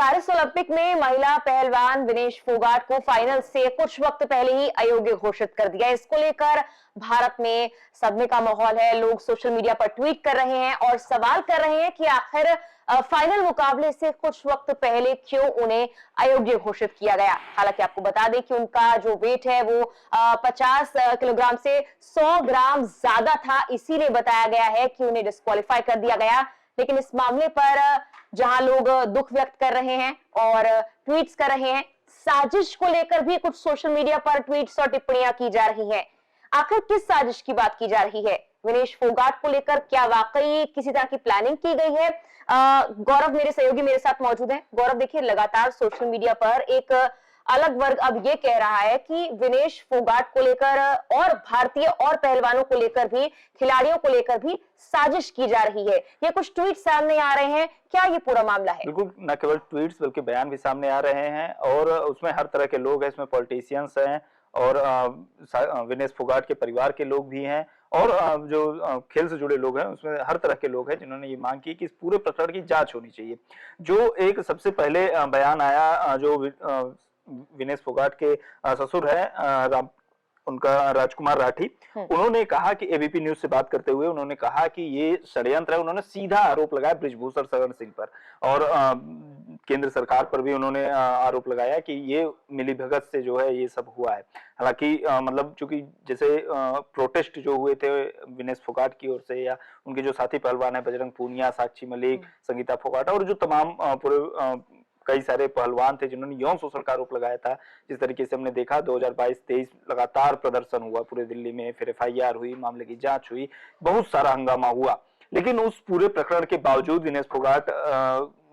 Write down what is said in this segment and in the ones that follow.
Paris Olympic में महिला पहलवान विनेश फोगाट को फाइनल से कुछ वक्त पहले ही अयोग्य घोषित कर दिया। इसको लेकर भारत में सदमे का माहौल है। लोग सोशल मीडिया पर ट्वीट कर रहे हैं और सवाल कर रहे हैं कि आखिर फाइनल मुकाबले से कुछ वक्त पहले क्यों उन्हें अयोग्य घोषित किया गया। हालांकि आपको बता दें कि उनका जो वेट है वो 50 किलोग्राम से 100 ग्राम ज्यादा था, इसीलिए बताया गया है कि उन्हें डिस्क्वालीफाई कर दिया गया। लेकिन इस मामले पर जहां लोग दुख व्यक्त कर रहे हैं और ट्वीट्स कर रहे हैं, साजिश को लेकर भी कुछ सोशल मीडिया पर ट्वीट्स और टिप्पणियां की जा रही हैं। आखिर किस साजिश की बात की जा रही है? विनेश फोगाट को लेकर क्या वाकई किसी तरह की प्लानिंग की गई है? गौरव मेरे सहयोगी मेरे साथ मौजूद हैं। गौरव, देखिए, लगातार सोशल मीडिया पर एक अलग वर्ग अब ये कह रहा है कि विनेश फोगाट को लेकर और भारतीय और पहलवानों को लेकर भी, खिलाड़ियों को लेकर भी साजिश की जा रही है। ये कुछ ट्वीट सामने आ रहे हैं, क्या ये पूरा मामला है? बिल्कुल, न केवल ट्वीट्स बल्कि बयान भी सामने आ रहे हैं और उसमें हर तरह के लोग हैं। इसमें पॉलिटिशियंस हैं और विनेश फोगाट के परिवार के लोग भी हैं और जो खेल से जुड़े लोग हैं उसमें हर तरह के लोग हैं जिन्होंने ये मांग की कि इस पूरे प्रकरण की जांच होनी चाहिए। जो एक सबसे पहले बयान आया, जो विनेश फोगाट के ससुर है, उनका राजकुमार राठी, उन्होंने कहा कि एबीपी न्यूज से बात करते हुए उन्होंने कहा कि ये षड्यंत्र है। उन्होंने सीधा आरोप लगाया बृजभूषण शरण सिंह पर और केंद्र सरकार पर भी उन्होंने आरोप लगाया कि ये मिलीभगत से जो है ये सब हुआ है। हालांकि मतलब चूंकि जैसे प्रोटेस्ट जो हुए थे विनेश फोगाट की ओर से या उनके जो साथी पहलवान है बजरंग पूनिया, साक्षी मलिक, संगीता फोगाट और जो तमाम पूरे कई सारे पहलवान थे जिन्होंने यौन शोषण का आरोप लगाया था। जिस तरीके से हमने देखा 2022-23 लगातार प्रदर्शन हुआ पूरे दिल्ली में, फिर एफआईआर हुई, मामले की जांच हुई, बहुत सारा हंगामा हुआ। लेकिन उस पूरे प्रकरण के बावजूद विनेश फोगाट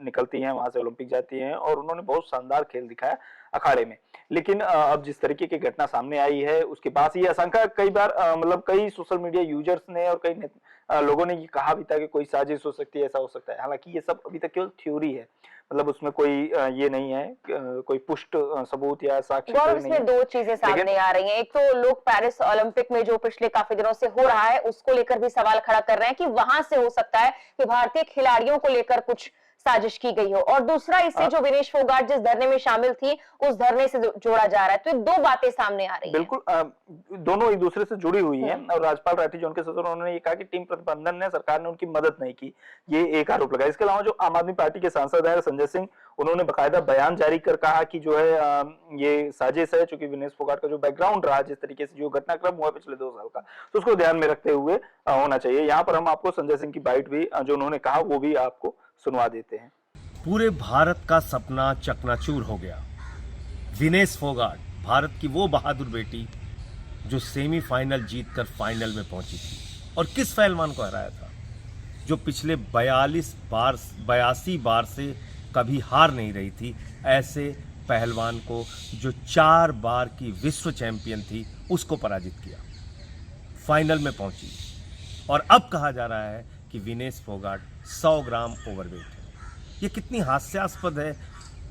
निकलती हैं, वहां से ओलंपिक जाती हैं और उन्होंने बहुत शानदार खेल दिखाया अखाड़े में। लेकिन अब जिस तरीके की घटना सामने आई है उसके बाद ये आशंका कई बार मतलब कई सोशल मीडिया यूजर्स ने और कई लोगों ने ये कहा भी था कि कोई साजिश हो सकती है, ऐसा हो सकता है। हालांकि ये सब अभी तक केवल थ्योरी है, मतलब उसमें कोई ये नहीं है, कोई पुष्ट सबूत या साक्ष्य कोई नहीं है। इसमें दो चीजें सामने आ रही हैं। एक तो लोग पेरिस ओलंपिक में जो पिछले काफी दिनों से हो रहा है उसको लेकर भी सवाल खड़ा कर रहे हैं कि वहां से हो सकता है कि भारतीय खिलाड़ियों को लेकर कुछ साजिश की गई हो, और दूसरा इसे जो विनेश फोगाट जिस धरने में शामिल थी उस धरने से जोड़ा जा रहा है। तो ये दो बातें सामने आ रही हैं। बिल्कुल, दोनों एक दूसरे से जुड़ी हुई हैं और राजपाल राठी जो उनके ससुर, उन्होंने ये कहा कि टीम प्रबंधन ने, सरकार ने उनकी मदद नहीं की, ये एक आरोप लगाया। इसके अलावा जो आम आदमी पार्टी के सांसद है संजय सिंह, उन्होंने बकायदा बयान जारी कर कहा कि जो है ये साजिश है, चूंकि विनेश फोगाट का जो बैकग्राउंड रहा, जिस तरीके से जो घटनाक्रम हुआ पिछले 2 साल का, तो उसको ध्यान में रखते हुए होना चाहिए। यहाँ पर हम आपको संजय सिंह की बाइट भी जो उन्होंने कहा वो भी आपको सुनवा देते हैं। पूरे भारत का सपना चकनाचूर हो गया। विनेश फोगाट, भारत की वो बहादुर बेटी जो सेमीफाइनल जीतकर फाइनल में पहुंची थी, और किस पहलवान को हराया था जो पिछले 82 बार से कभी हार नहीं रही थी। ऐसे पहलवान को जो 4 बार की विश्व चैंपियन थी उसको पराजित किया, फाइनल में पहुंची। और अब कहा जा रहा है कि विनेश फोगाट 100 ग्राम ओवरवेट है। ये कितनी हास्यास्पद है,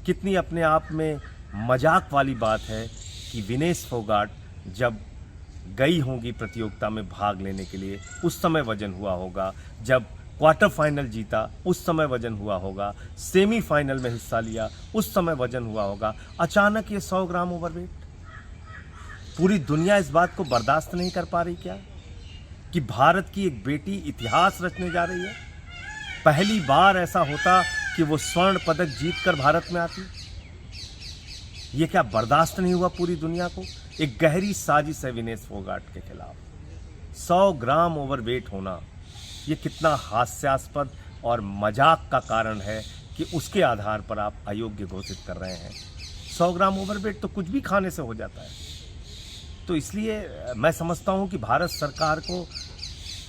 कितनी अपने आप में मजाक वाली बात है कि विनेश फोगाट जब गई होंगी प्रतियोगिता में भाग लेने के लिए उस समय वजन हुआ होगा, जब क्वार्टर फाइनल जीता उस समय वजन हुआ होगा, सेमीफाइनल में हिस्सा लिया उस समय वजन हुआ होगा, अचानक ये 100 ग्राम ओवरवेट। पूरी दुनिया इस बात को बर्दाश्त नहीं कर पा रही क्या कि भारत की एक बेटी इतिहास रचने जा रही है? पहली बार ऐसा होता कि वो स्वर्ण पदक जीतकर भारत में आती। ये क्या बर्दाश्त नहीं हुआ पूरी दुनिया को? एक गहरी साजिश है विनेश फोगाट के खिलाफ। 100 ग्राम ओवरवेट होना ये कितना हास्यास्पद और मजाक का कारण है कि उसके आधार पर आप अयोग्य घोषित कर रहे हैं। 100 ग्राम ओवरवेट तो कुछ भी खाने से हो जाता है। तो इसलिए मैं समझता हूं कि भारत सरकार को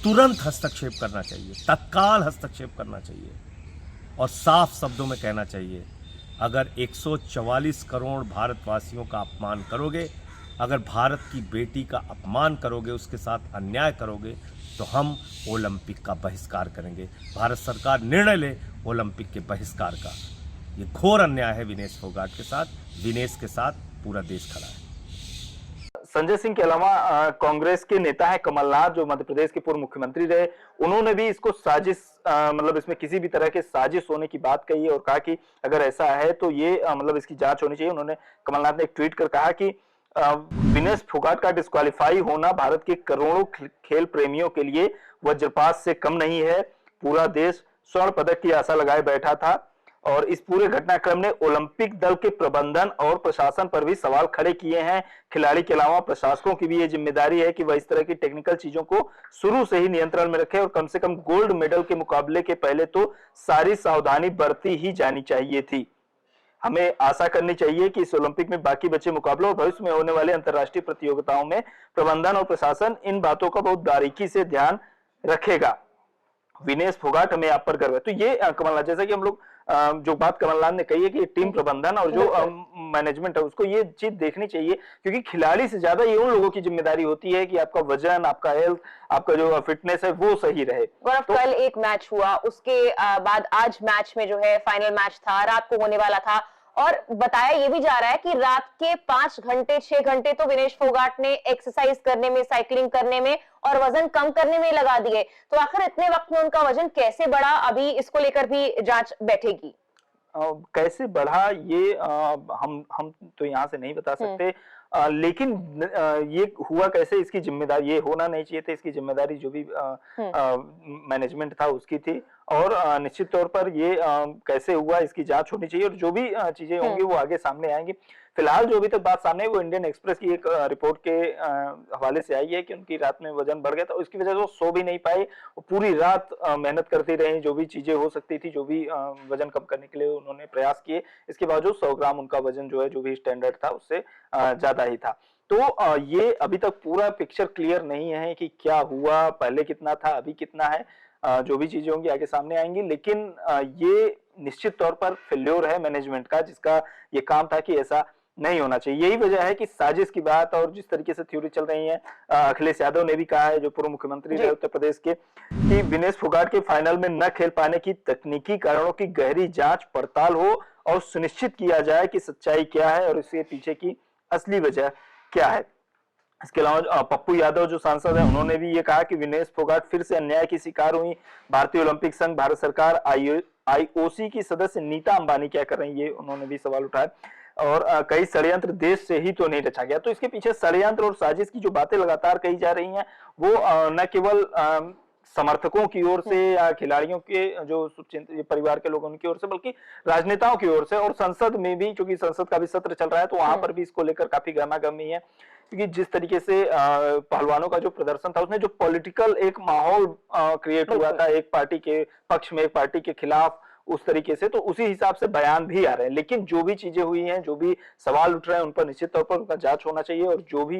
तुरंत हस्तक्षेप करना चाहिए, तत्काल हस्तक्षेप करना चाहिए और साफ शब्दों में कहना चाहिए, अगर 144 करोड़ भारतवासियों का अपमान करोगे, अगर भारत की बेटी का अपमान करोगे, उसके साथ अन्याय करोगे, तो हम ओलंपिक का बहिष्कार करेंगे। भारत सरकार निर्णय ले ओलंपिक के बहिष्कार का। ये घोर अन्याय है विनेश फोगाट के साथ। विनेश के साथ पूरा देश खड़ा है। संजय सिंह के अलावा कांग्रेस के नेता है कमलनाथ, जो मध्य प्रदेश के पूर्व मुख्यमंत्री रहे, उन्होंने भी इसको साजिश मतलब इसमें किसी भी तरह के साजिश होने की बात कही है और कहा कि अगर ऐसा है तो ये मतलब इसकी जांच होनी चाहिए। उन्होंने, कमलनाथ ने एक ट्वीट कर कहा कि विनेश फोगाट का डिस्क्वालीफाई होना भारत के करोड़ों खेल प्रेमियों के लिए वज्रपात से कम नहीं है। पूरा देश स्वर्ण पदक की आशा लगाए बैठा था और इस पूरे घटनाक्रम ने ओलंपिक दल के प्रबंधन और प्रशासन पर भी सवाल खड़े किए हैं। खिलाड़ी के अलावा प्रशासकों की भी ये जिम्मेदारी है कि वह इस तरह की टेक्निकल चीजों को शुरू से ही नियंत्रण में रखे और कम से कम गोल्ड मेडल के मुकाबले के पहले तो सारी सावधानी बरती ही जानी चाहिए थी। हमें आशा करनी चाहिए कि इस ओलंपिक में बाकी बचे मुकाबलों और भविष्य में होने वाले अंतर्राष्ट्रीय प्रतियोगिताओं में प्रबंधन और प्रशासन इन बातों का बहुत बारीकी से ध्यान रखेगा। विनेश फोगाट, हमें आप पर गर्व है। तो ये कमलनाथ, जैसा कि हम लोग जो बात कमलनाथ ने कही है कि टीम प्रबंधन और जो मैनेजमेंट है उसको ये चीज देखनी चाहिए, क्योंकि खिलाड़ी से ज्यादा ये उन लोगों की जिम्मेदारी होती है कि आपका वजन, आपका हेल्थ, आपका जो फिटनेस है वो सही रहे। गौरव, तो कल एक मैच हुआ, उसके बाद आज मैच में जो है फाइनल मैच था, रात को होने वाला था और बताया ये भी जा रहा है कि रात के 5 घंटे 6 घंटे तो विनेश फोगाट ने एक्सरसाइज करने में, साइकिलिंग करने में और वजन कम करने में लगा दिए। तो आखिर इतने वक्त में उनका वजन कैसे बढ़ा, अभी इसको लेकर भी जांच बैठेगी। कैसे बढ़ा ये हम तो यहाँ से नहीं बता सकते, लेकिन ये हुआ कैसे, इसकी जिम्मेदारी, ये होना नहीं चाहिए था, इसकी जिम्मेदारी जो भी मैनेजमेंट था उसकी थी और निश्चित तौर पर ये कैसे हुआ इसकी जांच होनी चाहिए और जो भी चीजें होंगी वो आगे सामने आएंगी। फिलहाल जो अभी तक बात सामने है वो इंडियन एक्सप्रेस की एक रिपोर्ट के हवाले से आई है कि उनकी रात में वजन बढ़ गया था, उसकी वजह से वो सो भी नहीं पाए, वो पूरी रात मेहनत करती रही, जो भी चीजें हो सकती थी, जो भी वजन कम करने के लिए उन्होंने प्रयास किए, इसके बावजूद 100 ग्राम उनका वजन जो है, जो भी स्टैंडर्ड था उससे ज्यादा ही था। तो ये अभी तक पूरा पिक्चर क्लियर नहीं है कि क्या हुआ, पहले कितना था, अभी कितना है। जो भी चीजें होंगी आगे सामने आएंगी, लेकिन ये निश्चित तौर पर फेल्योर है मैनेजमेंट का, जिसका ये काम था कि ऐसा नहीं होना चाहिए। यही वजह है कि साजिश की बात और जिस तरीके से थ्योरी चल रही है, अखिलेश यादव ने भी कहा है, जो पूर्व मुख्यमंत्री रहे उत्तर प्रदेश के, कि विनेश फोगाट के फाइनल में न खेल पाने की तकनीकी कारणों की गहरी जांच पड़ताल हो और सुनिश्चित किया जाए कि सच्चाई क्या है और इसके पीछे की असली वजह क्या है। इसके अलावा पप्पू यादव जो सांसद हैं, उन्होंने भी ये कहा कि विनेश फोगाट फिर से अन्याय की शिकार हुई। भारतीय ओलंपिक संघ, भारत सरकार, आईओसी की सदस्य नीता अंबानी क्या कर रही है, ये उन्होंने भी सवाल उठाया। और कई षड्यंत्र देश से ही तो नहीं रचा गया, तो इसके पीछे षड्यंत्र और साजिश की जो बातें लगातार कही जा रही हैं वो न केवल समर्थकों की ओर से या खिलाड़ियों के जो परिवार के लोगों की ओर से, बल्कि राजनेताओं की ओर से और संसद में भी, क्योंकि संसद का भी सत्र चल रहा है तो वहां पर भी इसको लेकर काफी गहमागहमी है। क्योंकि जिस तरीके से पहलवानों का जो प्रदर्शन था उसने जो पॉलिटिकल एक माहौल क्रिएट हुआ था, एक पार्टी के पक्ष में एक पार्टी के खिलाफ, उस तरीके से तो उसी हिसाब से बयान भी आ रहे हैं। लेकिन जो भी चीजें हुई हैं, जो भी सवाल उठ रहे हैं, उन पर निश्चित तौर पर उनका जांच होना चाहिए और जो भी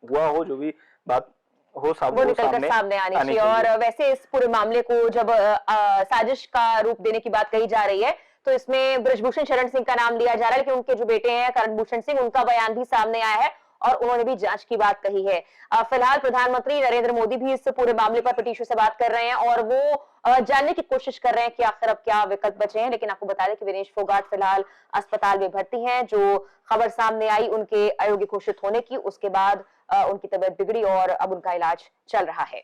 हुआ हो, जो भी बात हो, सब वो निकल कर सामने आनी चाहिए। और वैसे इस पूरे मामले को जब साजिश का रूप देने की बात कही जा रही है तो इसमें बृजभूषण शरण सिंह का नाम लिया जा रहा है, लेकिन उनके जो बेटे हैं करण भूषण सिंह, उनका बयान भी सामने आया है और उन्होंने भी जांच की बात कही है। फिलहाल प्रधानमंत्री नरेंद्र मोदी भी इस पूरे मामले पर पीटीसी से बात कर रहे हैं और वो जानने की कोशिश कर रहे हैं कि आखिर अब क्या विकल्प बचे हैं। लेकिन आपको बता दें कि विनेश फोगाट फिलहाल अस्पताल में भर्ती हैं। जो खबर सामने आई उनके अयोग्य घोषित होने की, उसके बाद उनकी तबीयत बिगड़ी और अब उनका इलाज चल रहा है।